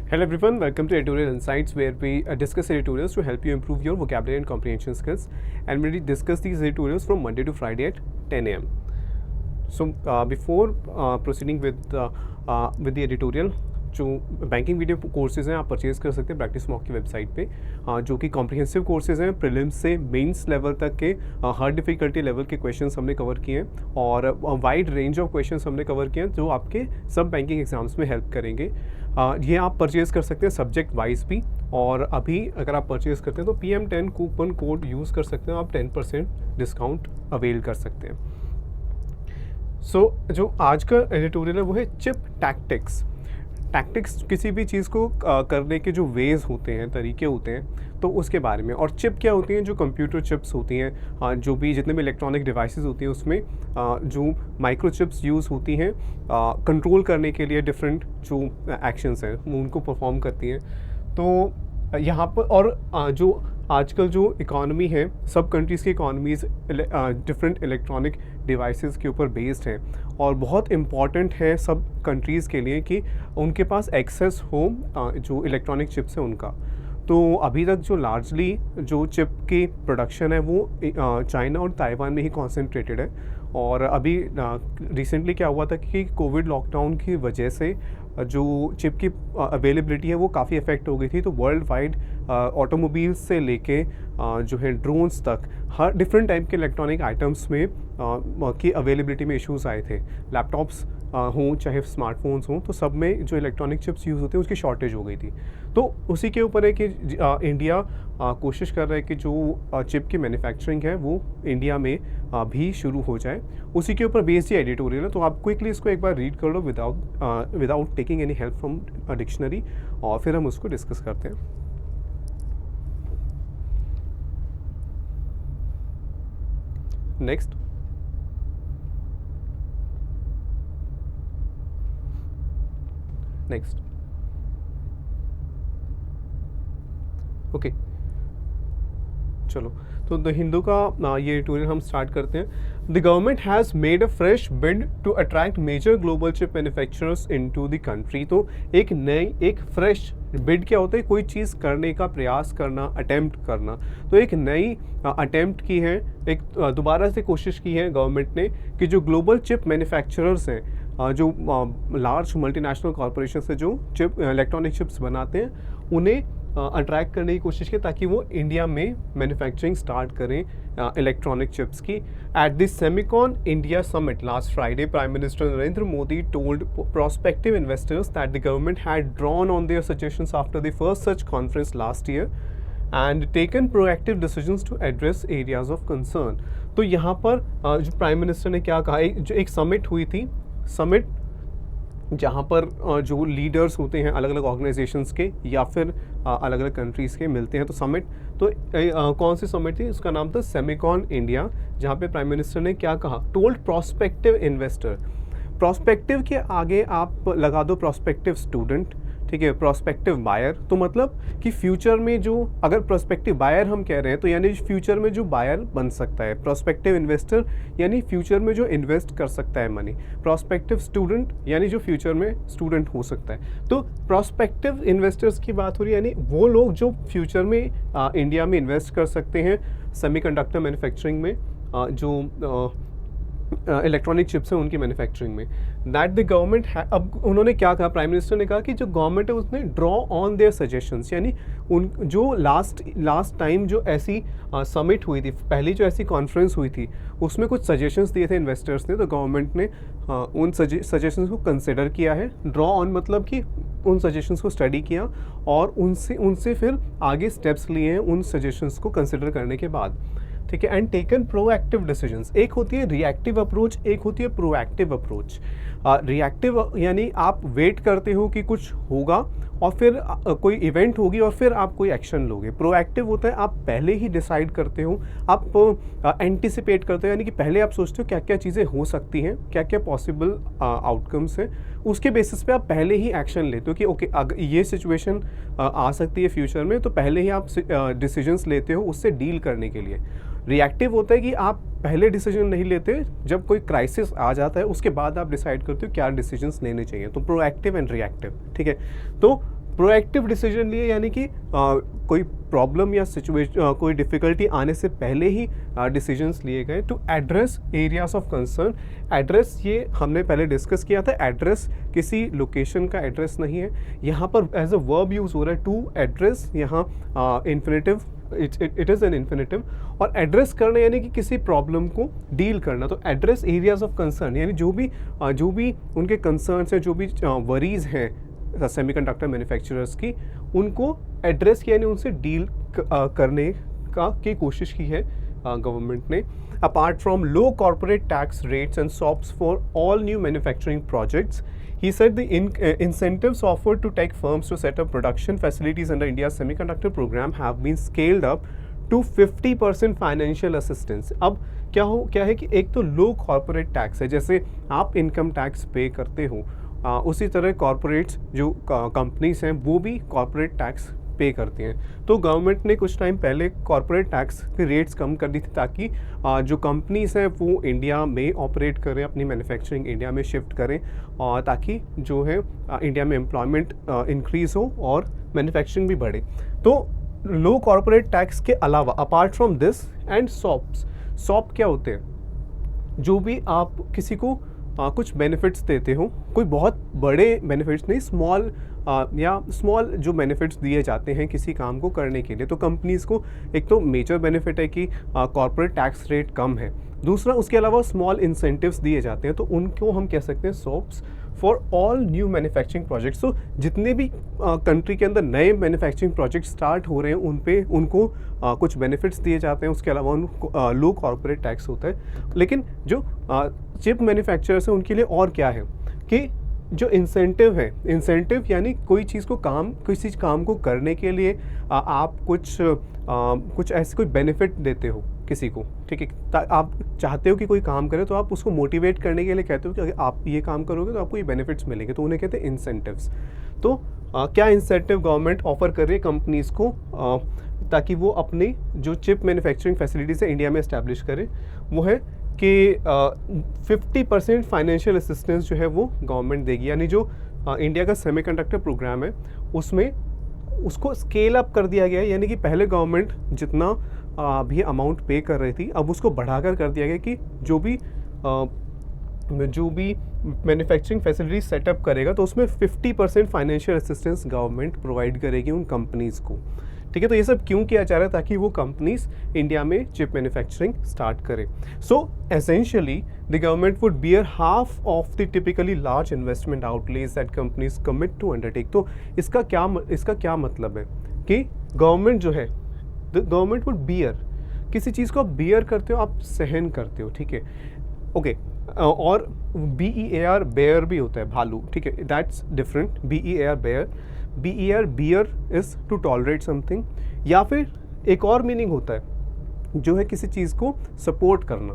Hello everyone, welcome to Editorial Insights where we discuss editorials to help you improve your vocabulary and comprehension skills, and we discuss these editorials from Monday to Friday at 10 a.m. So before proceeding with the editorial, जो banking video courses हैं आप purchase कर सकते हैं practice mock की website पे, जो कि कॉम्प्रिहेंसिव कोर्सेज़ हैं। प्रीलिम्स से मेंस लेवल तक के हर डिफ़िकल्टी लेवल के क्वेश्चंस हमने कवर किए हैं और वाइड रेंज ऑफ क्वेश्चंस हमने कवर किए हैं जो आपके सब बैंकिंग एग्जाम्स में हेल्प करेंगे। ये आप परचेज़ कर सकते हैं सब्जेक्ट वाइज भी, और अभी अगर आप परचेज़ करते हैं तो PM10 कूपन कोड यूज़ कर सकते हैं, आप 10% डिस्काउंट अवेल कर सकते हैं। सो जो आज का एडिटोरियल है वो है चिप टैक्टिक्स। टैक्टिक्स किसी भी चीज़ को करने के जो वेज होते हैं, तरीके होते हैं, तो उसके बारे में। और चिप क्या होती हैं? जो कंप्यूटर चिप्स होती हैं, जो भी जितने भी इलेक्ट्रॉनिक डिवाइसेस होती हैं उसमें जो माइक्रो चिप्स यूज़ होती हैं कंट्रोल करने के लिए डिफरेंट जो एक्शंस हैं वो उनको परफॉर्म करती हैं। तो यहाँ पर और जो आजकल जो इकॉनमी है, सब कंट्रीज़ की इकॉनमीज़ डिफरेंट इलेक्ट्रॉनिक डिवाइसेस के ऊपर बेस्ड हैं और बहुत इम्पॉर्टेंट है सब कंट्रीज़ के लिए कि उनके पास एक्सेस हो जो इलेक्ट्रॉनिक चिप्स हैं उनका। तो अभी तक जो लार्जली जो चिप की प्रोडक्शन है वो चाइना और ताइवान में ही कॉन्सेंट्रेटेड है। और अभी रिसेंटली क्या हुआ था कि कोविड लॉकडाउन की वजह से जो चिप की अवेलेबिलिटी है वो काफ़ी अफेक्ट हो गई थी। तो वर्ल्ड वाइड ऑटोमोबाइल्स से लेके जो है ड्रोन्स तक हर डिफरेंट टाइप के इलेक्ट्रॉनिक आइटम्स में की अवेलेबिलिटी में इश्यूज़ आए थे। लैपटॉप्स हों चाहे स्मार्टफोन्स हों, तो सब में जो इलेक्ट्रॉनिक चिप्स यूज़ होते हैं उसकी शॉर्टेज हो गई थी। तो उसी के ऊपर है कि इंडिया कोशिश कर रहा है कि जो चिप की मैन्युफैक्चरिंग है वो इंडिया में भी शुरू हो जाए। उसी के ऊपर बेस्ड ये एडिटोरियल है, तो आप क्विकली इसको एक बार रीड कर लो without taking any help from dictionary, और फिर हम उसको डिस्कस करते हैं। नेक्स्ट, ओके चलो, तो द हिंदू का ये एडिटोरियल हम स्टार्ट करते हैं। The government has made a fresh bid to attract major global chip manufacturers into the country. तो एक फ्रेश बिड क्या होता है? कोई चीज़ करने का प्रयास करना, अटेम्प्ट करना। तो एक नई अटेम्प्ट की है, एक दोबारा से कोशिश की है गवर्नमेंट ने कि जो ग्लोबल चिप मैन्युफैक्चरर्स हैं, जो लार्ज मल्टीनेशनल कॉरपोरेशन से जो चिप इलेक्ट्रॉनिक चिप्स बनाते हैं, उन्हें अट्रैक्ट करने की कोशिश की ताकि वो इंडिया में मैन्युफैक्चरिंग स्टार्ट करें इलेक्ट्रॉनिक चिप्स की। At this Semicon India summit last Friday, prime minister Narendra Modi told prospective investors that the government had drawn on their suggestions after the first such conference last year and taken proactive decisions to address areas of concern। तो यहाँ पर जो prime minister ने क्या कहा, जो एक summit हुई थी, समिट जहाँ पर जो लीडर्स होते हैं अलग अलग ऑर्गेनाइजेशंस के या फिर अलग अलग कंट्रीज़ के मिलते हैं, तो समिट, तो कौन सी समिट थी? उसका नाम था सेमिकॉन इंडिया, जहाँ पे प्राइम मिनिस्टर ने क्या कहा? Told prospective investor. प्रोस्पेक्टिव के आगे आप लगा दो प्रोस्पेक्टिव स्टूडेंट, ठीक है, प्रोस्पेक्टिव बायर। तो मतलब कि फ्यूचर में जो, अगर प्रोस्पेक्टिव बायर हम कह रहे हैं तो यानी फ्यूचर में जो बायर बन सकता है। प्रोस्पेक्टिव इन्वेस्टर यानी फ्यूचर में जो इन्वेस्ट कर सकता है मनी। प्रोस्पेक्टिव स्टूडेंट यानी जो फ्यूचर में स्टूडेंट हो सकता है। तो प्रोस्पेक्टिव इन्वेस्टर्स की बात हो रही है, यानी वो लोग जो फ्यूचर में इंडिया में इन्वेस्ट कर सकते हैं सेमीकंडक्टर मैन्युफैक्चरिंग में, जो इलेक्ट्रॉनिक चिप्स हैं उनकी मैन्युफैक्चरिंग में। दैट द गवर्नमेंट अब उन्होंने क्या कहा, प्राइम मिनिस्टर ने कहा कि जो गवर्नमेंट है उसने ड्रॉ ऑन देयर सजेशंस, यानी उन जो लास्ट टाइम जो ऐसी समिट हुई थी, पहली जो ऐसी कॉन्फ्रेंस हुई थी, उसमें कुछ सजेशंस दिए थे इन्वेस्टर्स ने, तो गवर्नमेंट ने उन सजेशंस को कंसिडर किया है। ड्रॉ ऑन मतलब कि उन सजेशंस को स्टडी किया और उनसे फिर आगे स्टेप्स लिए हैं उन सजेशंस को कंसिडर करने के बाद, ठीक है। And taken proactive decisions. एक होती है रिएक्टिव अप्रोच, एक होती है प्रोएक्टिव अप्रोच। रिएक्टिव यानी आप वेट करते हो कि कुछ होगा और फिर कोई इवेंट होगी और फिर आप कोई एक्शन लोगे। प्रोएक्टिव होता है आप पहले ही डिसाइड करते हो, आप एंटिसिपेट करते हो, यानी कि पहले आप सोचते हो क्या क्या चीज़ें हो सकती हैं, क्या क्या पॉसिबल आउटकम्स हैं, उसके बेसिस पे आप पहले ही एक्शन लेते हो कि ओके अगर ये सिचुएशन आ सकती है फ्यूचर में, तो पहले ही आप डिसीजंस लेते हो उससे डील करने के लिए। रिएक्टिव होता है कि आप पहले डिसीजन नहीं लेते, जब कोई क्राइसिस आ जाता है उसके बाद आप डिसाइड करते हो क्या डिसीजंस लेने चाहिए। तो प्रोएक्टिव एंड रिएक्टिव, ठीक है। तो प्रोएक्टिव डिसीजन लिए, यानी कि कोई प्रॉब्लम या सिचुएशन, कोई डिफ़िकल्टी आने से पहले ही डिसीजंस लिए गए to address areas of concern. Address ये हमने पहले डिस्कस किया था, एड्रेस किसी लोकेशन का एड्रेस नहीं है, यहाँ पर एज अ वर्ब यूज़ हो रहा है टू एड्रेस, यहाँ infinitive, it is an infinitive. और एड्रेस करना यानी कि किसी प्रॉब्लम को डील करना, तो एड्रेस एरियाज ऑफ कंसर्न यानी जो भी उनके कंसर्न्स हैं, जो भी वरीज हैं सेमीकंडक्टर मैन्युफैक्चरर्स की, उनको एड्रेस किया, यानी उनसे डील करने की कोशिश की है गवर्नमेंट ने। Apart from low corporate tax rates and shops for all new manufacturing projects, he said the incentives offered to tech firms to set up production facilities under India's semiconductor program have been scaled up to 50% financial assistance. अब क्या है कि एक तो लो corporate tax है, जैसे आप income tax पे करते हो, उसी तरह कॉर्पोरेट्स जो कंपनीज हैं वो भी कॉर्पोरेट टैक्स पे करती हैं। तो गवर्नमेंट ने कुछ टाइम पहले कॉर्पोरेट टैक्स के रेट्स कम कर दी थी, ताकि जो कंपनीज हैं वो इंडिया में ऑपरेट करें, अपनी मैन्युफैक्चरिंग इंडिया में शिफ्ट करें, और ताकि जो है इंडिया में एम्प्लॉयमेंट इंक्रीज़ हो और मैन्युफैक्चरिंग भी बढ़े। तो लो कॉर्पोरेट टैक्स के अलावा apart from this and shop क्या होते हैं, जो भी आप किसी को कुछ बेनिफिट्स देते हो, कोई बहुत बड़े बेनिफिट्स नहीं, स्मॉल जो बेनिफिट्स दिए जाते हैं किसी काम को करने के लिए। तो कंपनीज़ को एक तो मेजर बेनिफिट है कि कॉर्पोरेट टैक्स रेट कम है, दूसरा उसके अलावा स्मॉल इंसेंटिव्स दिए जाते हैं, तो उनको हम कह सकते हैं shops for all new manufacturing projects. तो जितने भी कंट्री के अंदर नए मैन्युफैक्चरिंग प्रोजेक्ट स्टार्ट हो रहे हैं उनको कुछ बेनिफिट्स दिए जाते हैं, उसके अलावा उनको लो कॉर्पोरेट टैक्स होता है। लेकिन जो चिप मैन्युफैक्चरर्स हैं उनके लिए और क्या है कि जो इंसेंटिव यानी किसी काम को करने के लिए आप कुछ ऐसे कोई बेनिफिट देते हो किसी को, ठीक है। आप चाहते हो कि कोई काम करे, तो आप उसको मोटिवेट करने के लिए कहते हो कि अगर आप ये काम करोगे तो आपको ये बेनिफिट्स मिलेंगे, तो उन्हें कहते हैं इंसेंटिव्स। तो क्या इंसेंटिव गवर्नमेंट ऑफर कर रही है कंपनीज़ को ताकि वो अपनी जो चिप मैन्युफैक्चरिंग फैसिलिटीज़ है इंडिया में इस्टेब्लिश करें, वो है कि 50% फाइनेंशियल असिस्टेंस जो है वो गवर्नमेंट देगी। यानी जो इंडिया का सेमीकंडक्टर प्रोग्राम है उसमें उसको स्केल अप कर दिया गया है, यानी कि पहले गवर्नमेंट जितना भी अमाउंट पे कर रही थी, अब उसको बढ़ाकर कर दिया गया कि जो भी मैन्युफैक्चरिंग फैसिलिटी सेटअप करेगा तो उसमें 50% फाइनेंशियल असिस्टेंस गवर्नमेंट प्रोवाइड करेगी उन कंपनीज़ को, ठीक है। तो ये सब क्यों किया जा रहा है, ताकि वो कंपनीज इंडिया में चिप मैन्युफैक्चरिंग स्टार्ट करें। So essentially the government would bear half of the typically large investment outlay that companies commit to undertake. तो इसका क्या मतलब है कि गवर्नमेंट जो है, द गवर्नमेंट वुड बियर, किसी चीज़ को आप बियर करते हो, आप सहन करते हो, ठीक है, ओके। और BEAR बेयर भी होता है, भालू, ठीक है, that's different. BEAR bear, BER bear is to tolerate something, या फिर एक और मीनिंग होता है जो है किसी चीज़ को सपोर्ट करना।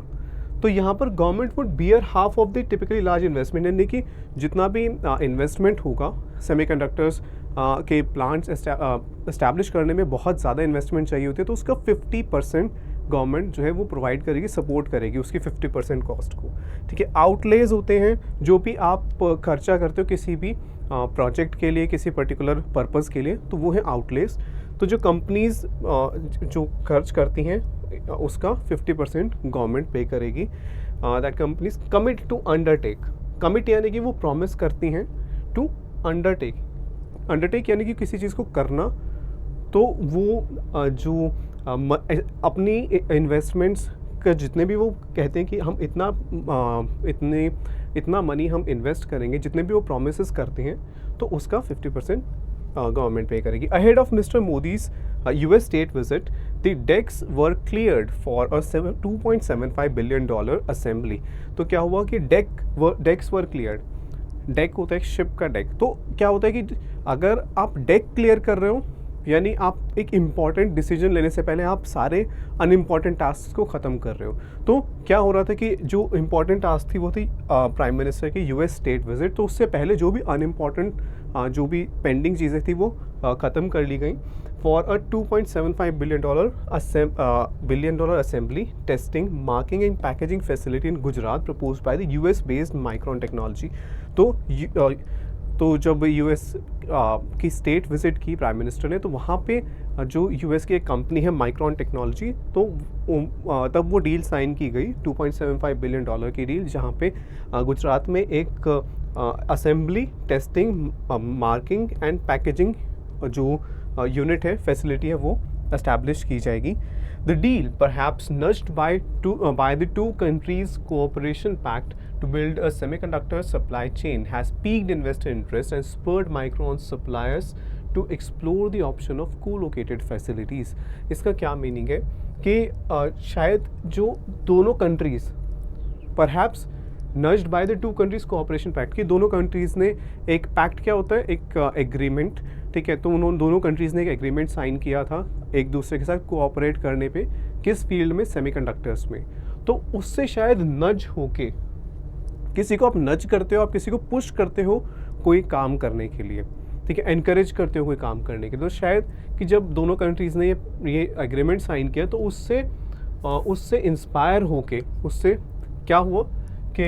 तो यहाँ पर government would bear half of the typically large investment, यानी कि जितना भी इन्वेस्टमेंट होगा सेमीकंडक्टर्स के प्लांट्स एस्टैब्लिश करने में बहुत ज़्यादा इन्वेस्टमेंट चाहिए होती है, तो उसका 50% गवर्नमेंट जो है वो प्रोवाइड करेगी, सपोर्ट करेगी उसकी 50% कॉस्ट को, ठीक है। आउटलेज होते हैं जो भी आप खर्चा करते हो किसी भी प्रोजेक्ट के लिए, किसी पर्टिकुलर पर्पज़ के लिए, तो वो है आउटलेज। तो जो कंपनीज जो खर्च करती हैं उसका 50% गवर्नमेंट पे करेगी। That companies commit to undertake, commit यानी कि वो प्रॉमिस करती हैं, टू अंडरटेक यानी कि किसी चीज़ को करना। तो वो जो अपनी इन्वेस्टमेंट्स का जितने भी वो कहते हैं कि हम इतना मनी हम इन्वेस्ट करेंगे, जितने भी वो प्रोमिस करते हैं, तो उसका 50% गवर्नमेंट पे करेगी। Ahead of mister Modi's US state visit, the decks were cleared for a $2.75 billion assembly. तो क्या हुआ कि डेक्स वर क्लियर्ड, डेक होता है शिप का डेक। तो क्या होता है कि अगर आप डेक क्लियर कर रहे हो, यानी आप एक इम्पॉर्टेंट डिसीजन लेने से पहले आप सारे अनइम्पॉर्टेंट टास्क को ख़त्म कर रहे हो। तो क्या हो रहा था कि जो इम्पॉर्टेंट टास्क थी वो थी प्राइम मिनिस्टर की US स्टेट विजिट, तो उससे पहले जो भी अनइम्पॉर्टेंट जो भी पेंडिंग चीज़ें थी वो ख़त्म कर ली गई। For a $2.75 billion assembly testing marking and packaging facility in Gujarat propose by the US based micron technology. तो तो जब यूएस की स्टेट विजिट की प्राइम मिनिस्टर ने, तो वहाँ पे जो यूएस की एक कंपनी है माइक्रॉन टेक्नोलॉजी, तो तब वो डील साइन की गई, $2.75 बिलियन की डील, जहाँ पे गुजरात में एक assembly, testing, marking and packaging जो यूनिट है, फैसिलिटी है, वो एस्टैब्लिश की जाएगी. The deal, perhaps nudged by the two countries' cooperation pact to build a semiconductor supply chain, has piqued investor interest and spurred Micron's suppliers to explore the option of co-located facilities. इसका क्या meaning है कि शायद जो दोनों countries, perhaps nudged by the two countries cooperation pact, कि दोनों countries ने एक पैक्ट, क्या होता है, एक एग्रीमेंट, ठीक है, तो उन्होंने दोनों कंट्रीज़ ने एक एग्रीमेंट साइन किया था एक दूसरे के साथ कोऑपरेट करने पे, किस फील्ड में, सेमीकंडक्टर्स में. तो उससे शायद नज होके, किसी को आप नज करते हो, आप किसी को पुश करते हो कोई काम करने के लिए, ठीक है, एनकरेज करते हो कोई काम करने के लिए, तो शायद कि जब दोनों कंट्रीज़ ने ये एग्रीमेंट साइन किया, तो उससे इंस्पायर होके, उससे क्या हुआ कि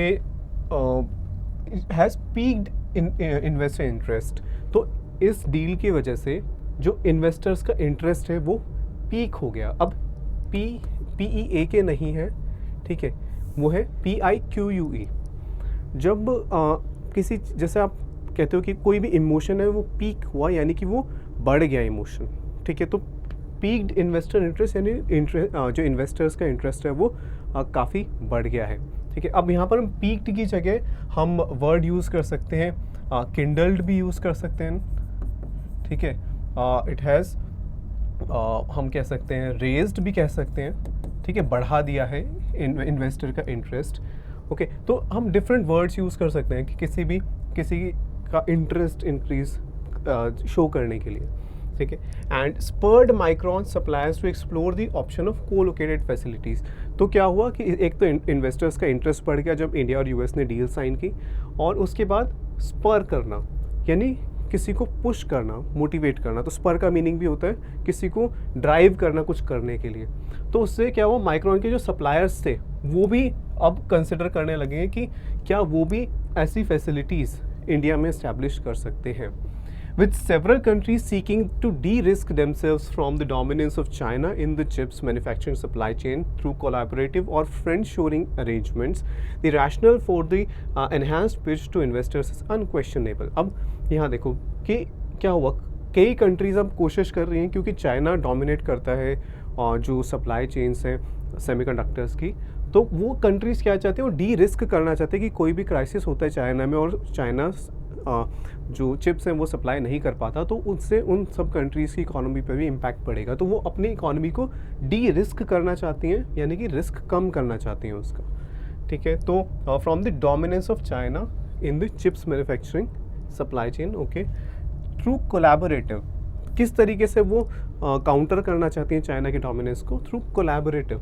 हैज़ पीक्ड इन्वेस्टर इंटरेस्ट. तो इस डील की वजह से जो इन्वेस्टर्स का इंटरेस्ट है वो पीक हो गया. अब PEAK नहीं है, ठीक है, वो है PIQUE. जब किसी, जैसे आप कहते हो कि कोई भी इमोशन है वो पीक हुआ, यानी कि वो बढ़ गया इमोशन, ठीक है, तो पीक्ड इन्वेस्टर इंटरेस्ट, यानी जो इन्वेस्टर्स का इंटरेस्ट है वो काफ़ी बढ़ गया है, ठीक है. अब यहाँ पर हम पीक्ड की जगह हम वर्ड यूज़ कर सकते हैं, किंडल्ड भी यूज़ कर सकते हैं, ठीक है, इट हैज़, हम कह सकते हैं रेज्ड भी कह सकते हैं, ठीक है, बढ़ा दिया है इन्वेस्टर का इंटरेस्ट. ओके, तो हम डिफरेंट वर्ड्स यूज़ कर सकते हैं कि किसी का इंटरेस्ट इंक्रीज शो करने के लिए, ठीक है. And spurred Micron suppliers to explore the option of colocated facilities. तो क्या हुआ कि एक तो इन्वेस्टर्स का इंटरेस्ट बढ़ गया जब इंडिया और यूएस ने डील साइन की, और उसके बाद स्पर करना, यानी किसी को पुश करना, मोटिवेट करना. तो स्पर का मीनिंग भी होता है किसी को ड्राइव करना कुछ करने के लिए. तो उससे क्या हुआ, माइक्रॉन के जो सप्लायर्स थे वो भी अब कंसिडर करने लगे हैं कि क्या वो भी ऐसी फैसिलिटीज़ इंडिया में इस्टेब्लिश कर सकते हैं. With several countries seeking to de-risk themselves from the dominance of China in the chips manufacturing supply chain through collaborative or friend-shoring arrangements, the rationale for the enhanced pitch to investors is unquestionable. अब यहाँ देखो कि क्या हुआ, कई countries अब कोशिश कर रही हैं, क्योंकि चाइना डोमिनेट करता है और जो सप्लाई चेन्स हैं सेमीकंडक्टर्स की, तो वो कंट्रीज़ क्या चाहते हैं, वो डी रिस्क करना चाहते हैं कि कोई भी क्राइसिस होता है चाइना में और चाइना जो चिप्स हैं वो सप्लाई नहीं कर पाता, तो उससे उन सब कंट्रीज़ की इकोनॉमी पे भी इम्पैक्ट पड़ेगा. तो वो अपनी इकोनॉमी को डी रिस्क करना चाहती हैं, यानी कि रिस्क कम करना चाहती हैं उसका, ठीक है. तो from the dominance of China in the chips manufacturing supply chain, okay, through collaborative, किस तरीके से वो काउंटर करना चाहती हैं चाइना के डोमिनेंस को, थ्रू कोलैबोरेटिव,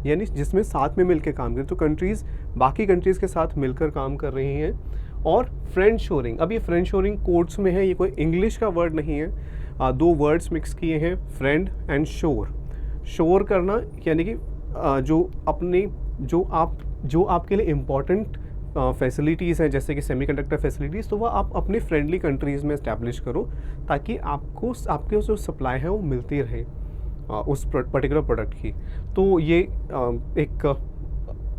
यानी जिसमें साथ में मिलकर काम करें. तो कंट्रीज़ बाकी कंट्रीज़ के साथ मिलकर काम कर रही हैं. और फ्रेंड शोरिंग, अब ये फ्रेंड शोरिंग कोड्स में है, ये कोई इंग्लिश का वर्ड नहीं है. दो वर्ड्स मिक्स किए हैं, फ्रेंड एंड शोर. शोर करना यानी कि जो आपके लिए इम्पॉर्टेंट फैसिलिटीज़ हैं, जैसे कि सेमीकंडक्टर फैसिलिटीज़, तो वह आप अपनी फ्रेंडली कंट्रीज़ में इस्टेब्लिश करो, ताकि आपके जो सप्लाई है वो मिलती रहे उस पर्टिकुलर प्रोडक्ट की. तो ये एक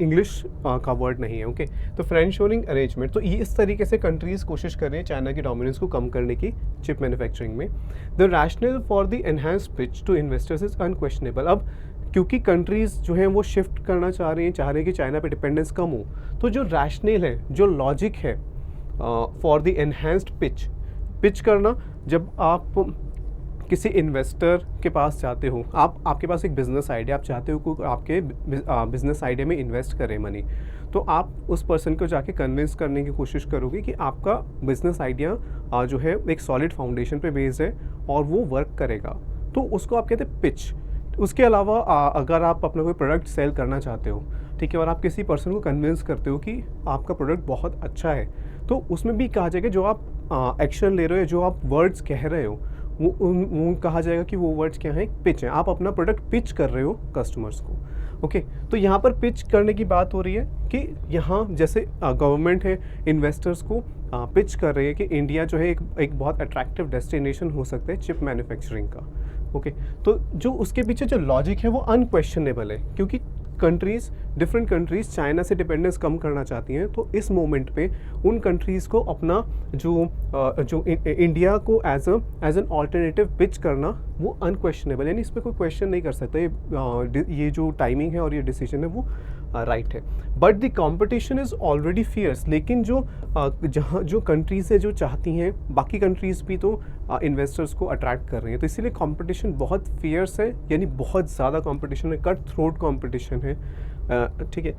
इंग्लिश का वर्ड नहीं है, ओके. तो फ्रेंड शोरिंग अरेंजमेंट, तो ये इस तरीके से कंट्रीज़ कोशिश कर रही हैं चाइना की डोमिनेंस को कम करने की चिप मैन्युफैक्चरिंग में. The rationale for the enhanced pitch to investors is unquestionable. अब क्योंकि कंट्रीज़ जो हैं वो शिफ्ट करना चाह रही हैं कि चाइना पे डिपेंडेंस कम हो, तो जो रैशनल है, जो लॉजिक है फॉर द एनहांस्ड पिच करना, जब आप किसी इन्वेस्टर के पास जाते हो, आपके पास एक बिज़नेस आइडिया, आप चाहते हो कि आपके बिज़नेस आइडिया में इन्वेस्ट करें मनी, तो आप उस पर्सन को जाके कन्विंस करने की कोशिश करोगे कि आपका बिज़नेस आइडिया जो है एक सॉलिड फाउंडेशन पे बेस्ड है और वो वर्क करेगा, तो उसको आप कहते हैं पिच. उसके अलावा अगर आप अपना कोई प्रोडक्ट सेल करना चाहते हो, ठीक है, और आप किसी पर्सन को कन्विंस करते हो कि आपका प्रोडक्ट बहुत अच्छा है, तो उसमें भी कहा जाएगा जो आप एक्शन ले रहे हो, जो आप वर्ड्स कह रहे हो, वो कहा जाएगा कि वो वर्ड्स क्या हैं, पिच है. आप अपना प्रोडक्ट पिच कर रहे हो कस्टमर्स को. ओके, तो यहाँ पर पिच करने की बात हो रही है कि यहाँ जैसे गवर्नमेंट है इन्वेस्टर्स को पिच कर रही है कि इंडिया जो है एक बहुत अट्रैक्टिव डेस्टिनेशन हो सकता है चिप मैन्युफैक्चरिंग का। ओके, तो जो उसके पीछे जो लॉजिक है वो अनक्वेश्चनेबल है, क्योंकि डिफरेंट कंट्रीज़ चाइना से डिपेंडेंस कम करना चाहती हैं, तो इस मोमेंट पे उन कंट्रीज़ को अपना जो इंडिया को एज एन ऑल्टरनेटिव पिच करना वो अनक्वेश्चनेबल, यानी इस पर कोई क्वेश्चन नहीं कर सकता। ये जो टाइमिंग है और ये डिसीजन है वो राइट है। But the competition is already fierce, लेकिन जहाँ जो कंट्रीज़ है जो चाहती हैं, बाकी कंट्रीज़ भी तो इन्वेस्टर्स को अट्रैक्ट कर रही हैं, तो इसीलिए कंपटीशन बहुत फियर्स है, यानी बहुत ज़्यादा कंपटीशन है, कट थ्रोट कंपटीशन है। ठीक है,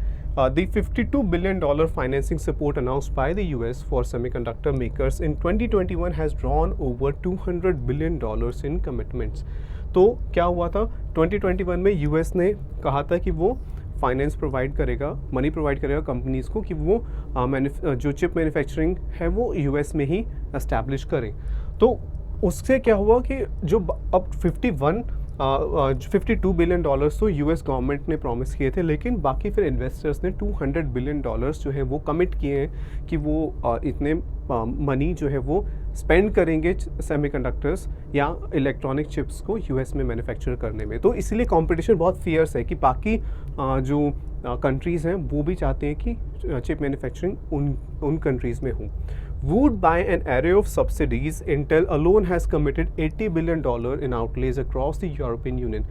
the $52 billion financing support announced by the US for semiconductor makers in 2021 has drawn over $200 billion in commitments। तो क्या हुआ था 2021 में यूएस ने कहा था कि वो फाइनेंस प्रोवाइड करेगा, मनी प्रोवाइड करेगा कंपनीज़ को कि वो जो चिप मैन्युफैक्चरिंग है वो यूएस में ही एस्टैब्लिश करें। तो उससे क्या हुआ कि जो अब 52 बिलियन डॉलर्स तो यूएस गवर्नमेंट ने प्रॉमिस किए थे, लेकिन बाकी फिर इन्वेस्टर्स ने 200 बिलियन डॉलर्स जो है वो कमिट किए हैं कि वो इतने मनी जो है वो स्पेंड करेंगे सेमीकंडक्टर्स या इलेक्ट्रॉनिक चिप्स को यूएस में मैन्युफैक्चर करने में। तो इसीलिए कंपटीशन बहुत फियर्स है कि बाकी जो कंट्रीज़ हैं वो भी चाहते हैं कि चिप मैन्युफैक्चरिंग उन कंट्रीज़ में हो। Wooed by an array of subsidies, Intel alone has committed $80 billion in outlays across the European Union।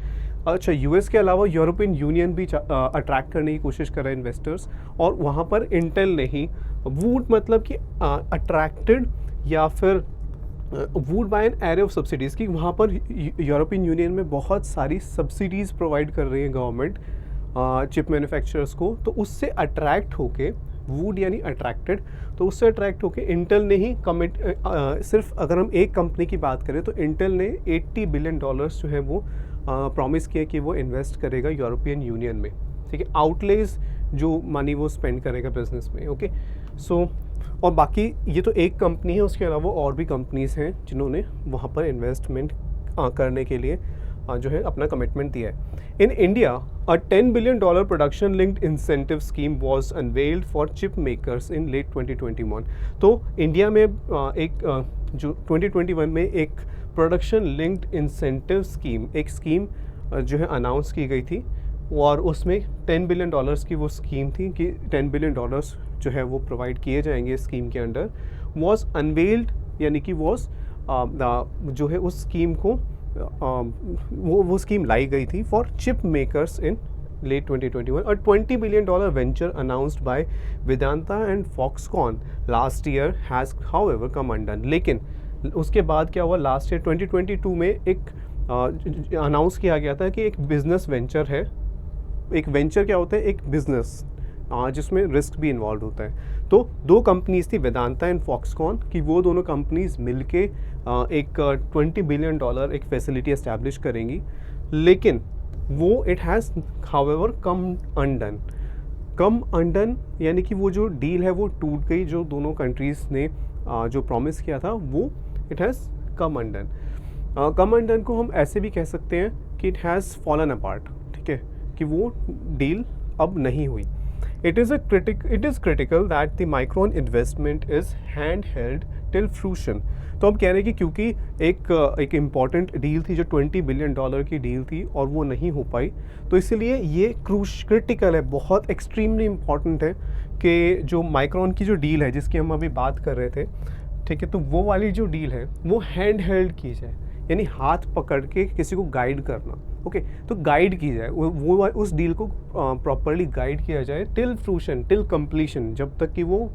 अच्छा, यूएस के अलावा यूरोपियन यूनियन भी अट्रैक्ट करने की कोशिश कर रहे हैं इन्वेस्टर्स, और वहाँ पर इंटेल ने ही वूड मतलब कि अट्रैक्टेड या फिर wooed by an array of subsidies की वहाँ पर यूरोपियन यूनियन में बहुत सारी सब्सिडीज़ प्रोवाइड कर रही है गवर्नमेंट चिप मैन्युफैक्चरर्स को, तो उससे अट्रैक्ट होके वूड यानी अट्रैक्टेड, तो उससे अट्रैक्ट होके इंटेल ने ही सिर्फ अगर हम एक कंपनी की बात करें तो इंटेल ने $80 बिलियन जो है वो प्रॉमिस किया कि वो इन्वेस्ट करेगा यूरोपियन यूनियन में। ठीक है, आउटलेज जो मनी वो स्पेंड करेगा बिजनेस में। ओके, सो और बाकी ये तो एक कंपनी है, उसके अलावा और भी कंपनीज़ हैं जिन्होंने वहाँ पर इन्वेस्टमेंट करने के लिए जो है अपना कमिटमेंट दिया है। In India a $10 billion production linked incentive scheme was unveiled for chip makers in late 2021। तो इंडिया में जो 2021 में एक प्रोडक्शन लिंक्ड इंसेंटिव स्कीम, एक स्कीम जो है अनाउंस की गई थी, और उसमें $10 बिलियन की वो स्कीम थी कि $10 बिलियन जो है वो प्रोवाइड किए जाएंगे स्कीम के अंडर। वॉज अनवेल्ड यानी कि जो है उस स्कीम को वो स्कीम लाई गई थी for chip makers in late 2021। और $20 billion venture announced by Vedanta and Foxconn last year has however come undone. लेकिन उसके बाद क्या हुआ, लास्ट ईयर 2022 में एक अनाउंस किया गया था कि एक बिजनेस वेंचर है। एक वेंचर क्या होता है, एक बिजनेस जिसमें रिस्क भी इन्वॉल्व होता है। तो दो कंपनीज थी वेदांता एंड फॉक्सकॉन कि वो दोनों कंपनीज मिलके एक $20 बिलियन एक फैसिलिटी एस्टैब्लिश करेंगी, लेकिन वो it has however come undone यानी कि वो जो डील है वो टूट गई, जो दोनों कंट्रीज़ ने जो प्रॉमिस किया था वो it has come undone. Come undone को हम ऐसे भी कह सकते हैं कि इट हैज़ फॉलन अपार्ट। ठीक है, कि वो डील अब नहीं हुई। It is critical that the Micron investment is handheld till fruition। तो हम कह रहे हैं कि क्योंकि एक इम्पॉर्टेंट डील थी जो $20 बिलियन की डील थी और वो नहीं हो पाई, तो इसलिए ये क्रिटिकल है, बहुत एक्सट्रीमली इम्पॉर्टेंट है कि जो माइक्रॉन की जो डील है जिसकी हम अभी बात कर रहे थे, ठीक है, तो वो वाली जो डील है वो हैंड हेल्ड की जाए, यानी हाथ पकड़ के किसी को गाइड करना। ओके, तो गाइड की जाए, वो उस डील को प्रॉपरली गाइड किया जाए टिल फ्रूशन, टिल कंप्लीशन, जब तक कि वो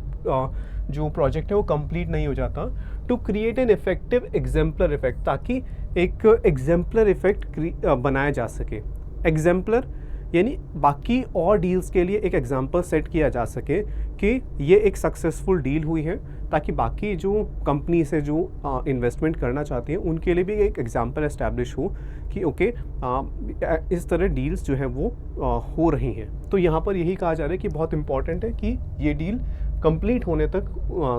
जो प्रोजेक्ट है वो कंप्लीट नहीं हो जाता, to create an effective exemplar effect, ताकि एक एग्जाम्पलर इफेक्ट बनाया जा सके। एग्जाम्पलर यानी बाकी और डील्स के लिए एक एग्जाम्पल सेट किया जा सके कि ये एक सक्सेसफुल डील हुई है, ताकि बाकी जो कंपनी से जो इन्वेस्टमेंट करना चाहती हैं उनके लिए भी एक एग्जाम्पल एस्टैब्लिश हो कि ओके इस तरह डील्स जो है वो हो रही हैं। तो यहाँ पर यही कहा जा रहा है कि बहुत इंपॉर्टेंट है कि ये डील कंप्लीट होने तक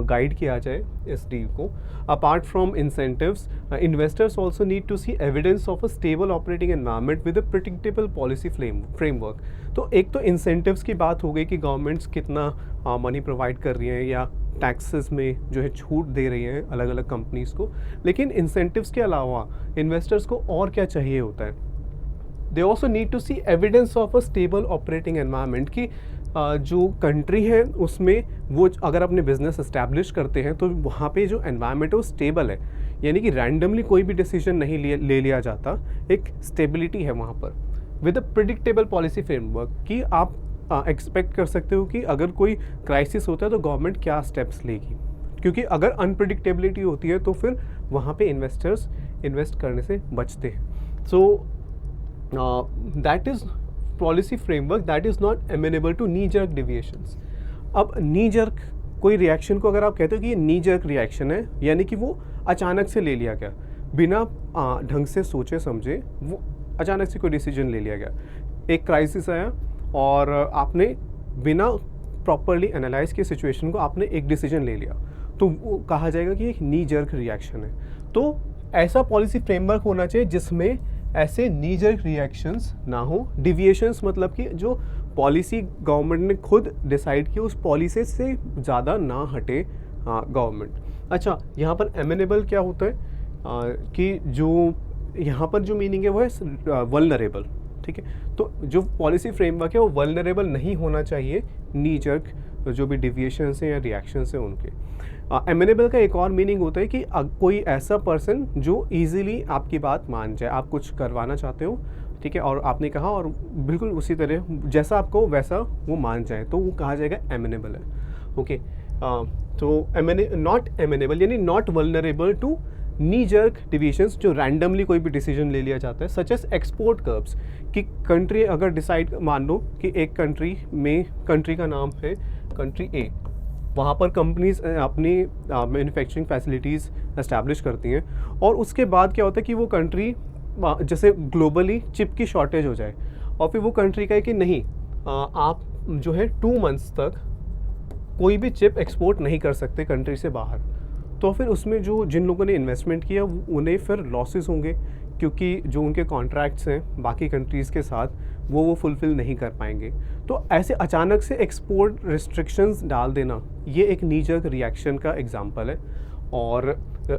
गाइड किया जाए इस डील को। Apart from incentives, investors also need to see evidence of a stable operating environment with a predictable policy framework. तो एक तो इंसेंटिव्स की बात हो गई कि गवर्नमेंट्स कितना मनी प्रोवाइड कर रही हैं या टैक्सेस में जो है छूट दे रही हैं अलग अलग कंपनीज़ को, लेकिन इंसेंटिव्स के अलावा इन्वेस्टर्स को और क्या चाहिए होता है? They also need to see evidence of a stable operating environment कि जो कंट्री है उसमें वो अगर अपने बिजनेस इस्टेब्लिश करते हैं तो वहाँ पे जो एनवायरनमेंट है वो स्टेबल है, यानी कि रैंडमली कोई भी डिसीजन नहीं ले लिया जाता, एक स्टेबिलिटी है वहाँ पर with a predictable policy framework कि आप एक्सपेक्ट कर सकते हो कि अगर कोई क्राइसिस होता है तो गवर्नमेंट क्या स्टेप्स लेगी, क्योंकि अगर अनप्रिडिक्टेबिलिटी होती है तो फिर वहाँ पे इन्वेस्टर्स इन्वेस्ट करने से बचते हैं। So that is policy framework that is not amenable to knee jerk deviations. अब नी जर्क कोई रिएक्शन को अगर आप कहते हो कि ये नी जर्क रिएक्शन है, यानी कि वो अचानक से ले लिया गया, बिना ढंग से सोचे समझे वो अचानक से कोई डिसीजन ले लिया गया। एक क्राइसिस आया और आपने बिना प्रॉपरली एनालाइज के सिचुएशन को आपने एक डिसीजन ले लिया, तो वो कहा जाएगा कि एक नी जर्क रिएक्शन है। तो ऐसा पॉलिसी फ्रेमवर्क होना चाहिए जिसमें ऐसे नी जर्क रिएक्शंस ना हो। डिविएशंस मतलब कि जो पॉलिसी गवर्नमेंट ने खुद डिसाइड की उस पॉलिसी से ज़्यादा ना हटे गवर्नमेंट। अच्छा, यहाँ पर एमेनेबल क्या होता है कि जो यहाँ पर जो मीनिंग है वो है वल्नरेबल, ठीक है। तो जो पॉलिसी फ्रेमवर्क है वो वल्नरेबल नहीं होना चाहिए नी जर्क जो भी डिविएशंस हैं या रिएक्शंस हैं उनके। एमेनेबल का एक और मीनिंग होता है कि कोई ऐसा पर्सन जो इजीली आपकी बात मान जाए, आप कुछ करवाना चाहते हो, ठीक है, और आपने कहा और बिल्कुल उसी तरह जैसा आपको वैसा वो मान जाए, तो वो कहा जाएगा एमेनेबल है। ओके, तो नॉट एमेनेबल यानी not vulnerable to knee jerk deviations, जो रैंडमली कोई भी डिसीजन ले लिया जाता है, सच एज एक्सपोर्ट कर्व्स, कि कंट्री अगर डिसाइड, मान लो कि एक कंट्री में, कंट्री का नाम है कंट्री ए, वहाँ पर कंपनीज अपनी मैन्युफैक्चरिंग फैसिलिटीज़ एस्टैब्लिश करती हैं, और उसके बाद क्या होता है कि वो कंट्री जैसे ग्लोबली चिप की शॉर्टेज हो जाए और फिर वो कंट्री कहे कि नहीं, आप जो है 2 मंथ्स तक कोई भी चिप एक्सपोर्ट नहीं कर सकते कंट्री से बाहर, तो फिर उसमें जो जिन लोगों ने इन्वेस्टमेंट किया उन्हें फिर लॉसेस होंगे, क्योंकि जो उनके कॉन्ट्रैक्ट्स हैं बाकी कंट्रीज़ के साथ वो फुलफ़िल नहीं कर पाएंगे। तो ऐसे अचानक से एक्सपोर्ट रिस्ट्रिक्शंस डाल देना, ये एक नी जर्क रिएक्शन का एग्जांपल है, और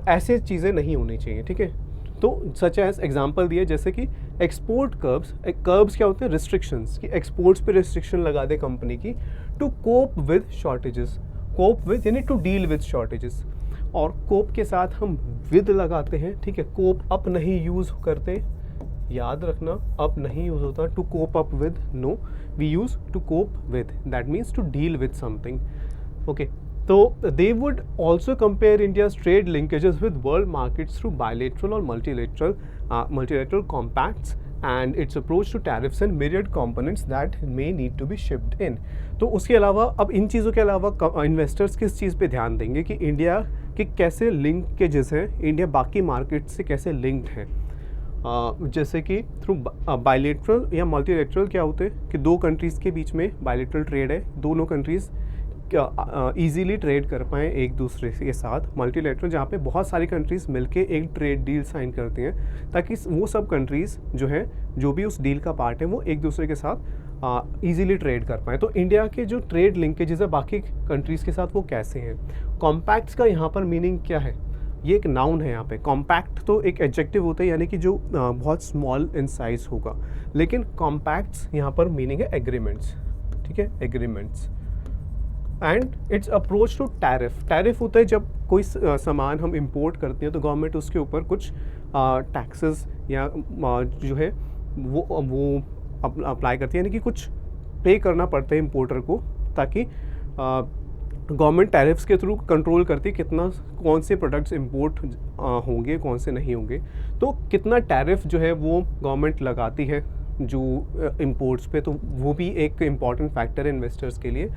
ऐसे चीज़ें नहीं होनी चाहिए, ठीक है। तो सच एज एग्जांपल दिए जैसे कि एक्सपोर्ट कर्ब्स क्या होते हैं, रिस्ट्रिक्शंस, कि एक्सपोर्ट्स पे रिस्ट्रिक्शन लगा दे कंपनी की, to cope with shortages, cope with यानी टू डील विद शॉर्टेजेस, और कोप के साथ हम विद लगाते हैं, ठीक है। कोप अप नहीं यूज़ करते, याद रखना, अप नहीं यूज़ होता to cope up with, no, we use to cope with, that means to deal with something. Okay, तो they would also compare India's trade linkages with world markets through bilateral or multilateral compacts and its approach to tariffs and myriad components that may need to be shipped in। तो उसके अलावा, अब इन चीज़ों के अलावा investors किस चीज़ पे ध्यान देंगे कि इंडिया के कैसे लिंकेजेस हैं, इंडिया बाकी मार्केट से कैसे लिंक्ड है। जैसे कि थ्रू बायलेटरल या मल्टीलेटरल क्या होते हैं कि दो कंट्रीज़ के बीच में बायलेटरल ट्रेड है, दोनों कंट्रीज़ ईजीली ट्रेड कर पाएँ एक दूसरे के साथ। मल्टीलेटरल जहाँ पे बहुत सारी कंट्रीज़ मिलके एक ट्रेड डील साइन करती हैं, ताकि वो सब कंट्रीज़ जो है, जो भी उस डील का पार्ट है, वो एक दूसरे के साथ ईजीली ट्रेड कर पाएँ। तो इंडिया के जो ट्रेड लिंकेजेस है बाकी कंट्रीज़ के साथ वो कैसे हैं। कॉम्पैक्ट्स का यहाँ पर मीनिंग क्या है, ये एक नाउन है यहाँ पे। कॉम्पैक्ट तो एक एडजेक्टिव होता है, यानी कि जो बहुत स्मॉल इन साइज़ होगा, लेकिन कॉम्पैक्ट्स यहाँ पर मीनिंग है एग्रीमेंट्स, ठीक है, agreements. And its approach to tariff, tariff होता है जब कोई सामान हम इंपोर्ट करते हैं तो गवर्नमेंट उसके ऊपर कुछ टैक्सेस या जो है वो अप्लाई करती है, यानी कि कुछ पे करना पड़ता है इंपोर्टर को, ताकि गवर्नमेंट टैरिफ्स के थ्रू कंट्रोल करती है कितना, कौन से प्रोडक्ट्स इंपोर्ट होंगे, कौन से नहीं होंगे। तो कितना टैरिफ जो है वो गवर्नमेंट लगाती है जो इंपोर्ट्स पे, तो वो भी एक इम्पॉर्टेंट फैक्टर है इन्वेस्टर्स के लिए,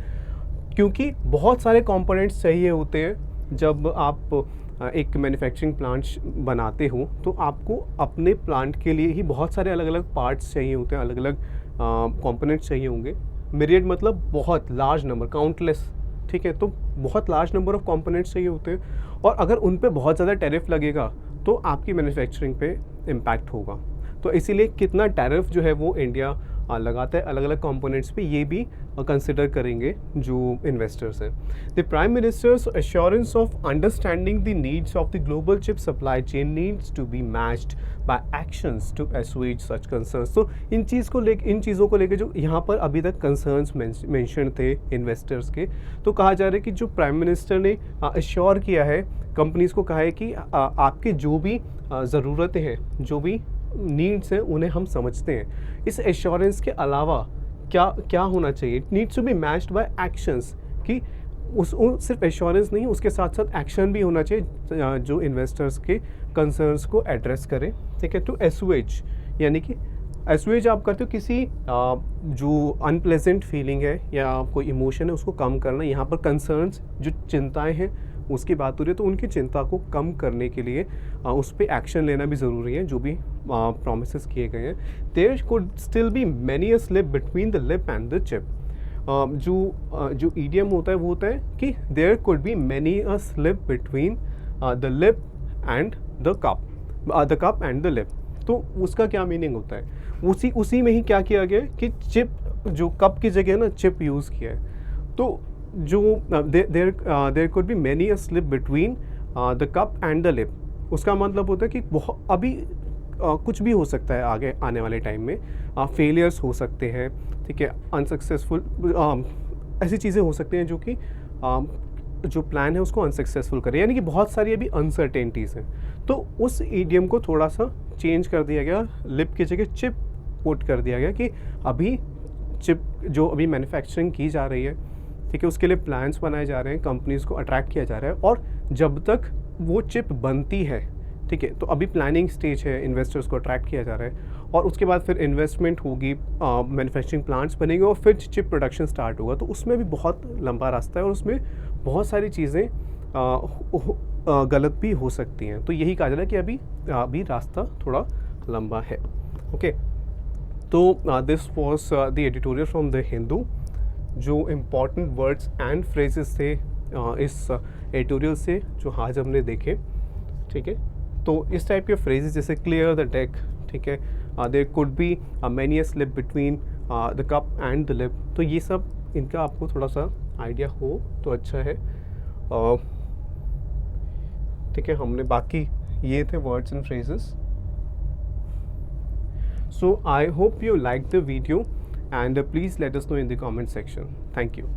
क्योंकि बहुत सारे कंपोनेंट्स चाहिए होते हैं। जब आप एक मैन्युफैक्चरिंग प्लांट बनाते हो तो आपको अपने प्लांट के लिए ही बहुत सारे अलग अलग पार्ट्स चाहिए होते हैं, अलग अलग कंपोनेंट्स चाहिए होंगे। मिरियड मतलब बहुत लार्ज नंबर, काउंटलेस ठीक है, तो बहुत लार्ज नंबर ऑफ कंपोनेंट्स चाहिए होते हैं, और अगर उन पे बहुत ज़्यादा टैरिफ लगेगा तो आपकी मैन्युफैक्चरिंग पे इम्पैक्ट होगा। तो इसीलिए कितना टैरिफ जो है वो इंडिया लगाता है अलग अलग कंपोनेंट्स पे, ये भी कंसिडर करेंगे जो इन्वेस्टर्स हैं। The prime minister's assurance of understanding the needs of the global chip supply chain needs to be matched by actions to assuage such concerns. तो इन चीज़ों को लेके जो यहाँ पर अभी तक कंसर्न्स मेंशन थे इन्वेस्टर्स के, तो कहा जा रहा है कि जो प्राइम मिनिस्टर ने एश्योर किया है कंपनीज़ को, कहा है कि आपके जो भी ज़रूरतें हैं, जो भी नीड्स हैं, उन्हें हम समझते हैं। इस एश्योरेंस के अलावा क्या क्या होना चाहिए, it needs to be matched by actions, कि सिर्फ एश्योरेंस नहीं, उसके साथ साथ एक्शन भी होना चाहिए जो इन्वेस्टर्स के कंसर्न्स को एड्रेस करें। ठीक है, टू एसुएज, यानी कि एसुएज आप करते हो किसी जो अनप्लेजेंट फीलिंग है या कोई इमोशन है उसको कम करना। यहाँ पर कंसर्न्स जो चिंताएं हैं उसकी बात हो रही है, तो उनकी चिंता को कम करने के लिए उस पर एक्शन लेना भी ज़रूरी है, जो भी प्रोमिसेस किए गए हैं। There could still be many a slip between the lip and the chip. जो ईडियम होता है वो होता है कि there could be many a slip between the lip and the cup and the lip. तो उसका क्या मीनिंग होता है, उसी में ही क्या किया गया है कि चिप, जो कप की जगह ना चिप यूज़ किया है। तो जो there could be many a slip between the cup and the lip, उसका मतलब होता है कि बहुत अभी कुछ भी हो सकता है आगे आने वाले टाइम में, फेलियर्स हो सकते हैं, ठीक है, अनसक्सेसफुल ऐसी चीज़ें हो सकती हैं जो कि जो प्लान है उसको अनसक्सेसफुल करे, यानी कि बहुत सारी अभी अनसर्टेनिटीज़ हैं। तो उस ईडियम को थोड़ा सा चेंज कर दिया गया, लिप की जगह चिप पुट कर दिया गया, कि अभी चिप जो अभी मैन्युफैक्चरिंग की जा रही है, ठीक है, उसके लिए प्लान्स बनाए जा रहे हैं, कंपनीज़ को अट्रैक्ट किया जा रहा है, और जब तक वो चिप बनती है, ठीक है, तो अभी प्लानिंग स्टेज है, इन्वेस्टर्स को अट्रैक्ट किया जा रहा है, और उसके बाद फिर इन्वेस्टमेंट होगी, मैन्युफैक्चरिंग प्लांट्स बनेंगे, और फिर चिप प्रोडक्शन स्टार्ट होगा। तो उसमें भी बहुत लंबा रास्ता है, और उसमें बहुत सारी चीज़ें गलत भी हो सकती हैं। तो यही कहा जा रहा है कि अभी रास्ता थोड़ा लंबा है। ओके, तो this was the editorial from the Hindu. जो इम्पॉर्टेंट वर्ड्स एंड फ्रेजेस थे इस एडिटोरियल से जो आज हमने देखे, ठीक है, तो इस टाइप के फ्रेजेस जैसे क्लियर द डेक, ठीक है, there could be many a slip between the cup and the lip, तो ये सब इनका आपको थोड़ा सा आइडिया हो तो अच्छा है। ठीक है, हमने बाकी ये थे words and phrases. So I hope you liked the video, and please let us know in the comment section. Thank you.